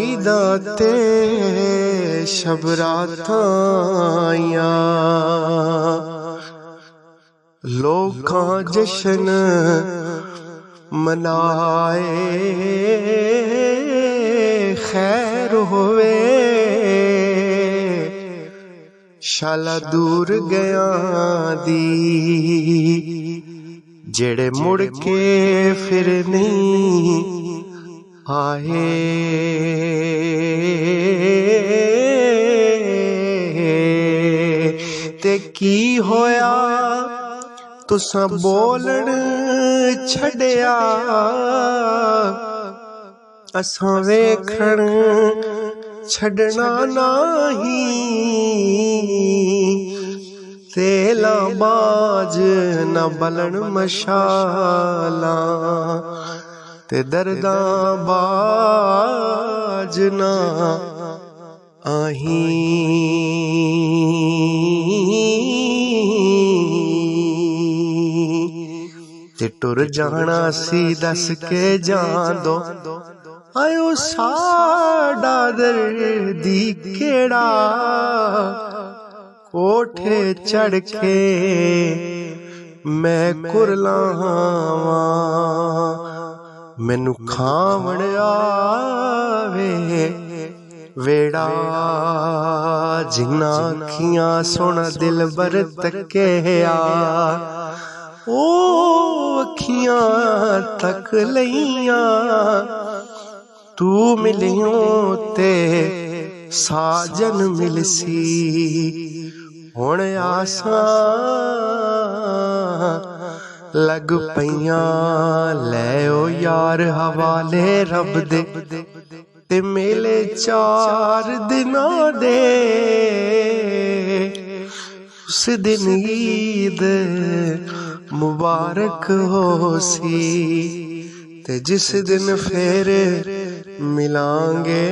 ईदा ते शबरातां लोकां जशन मनाए खैर होवे शाला दूर गया दी जेड़े मुड़ के फिर नहीं आए। ते की होया तुसां बोलण छड़िया असां वेखण छड़ना नहीं। तेला बाज न बलन मशाला ते दर्दा बाज ना आही। ते टुर जाना सी दस के जान दो आयो साडा दर्दी केड़ा कोठे चढ़ के मैं कुरलावा मैनू खावण आवे वेड़ा जिन्ना अखियां सोना दिल बर तकिया ओ अखियां तक लईया तू मिलियों ते साजन मिलसी हुण आसां लग पईयां लै ओ यार हवाले रब दे ते मेले 4 दिनां दे उस दिन ईद मुबारक होसी ते जिस दिन फिर मिलांगे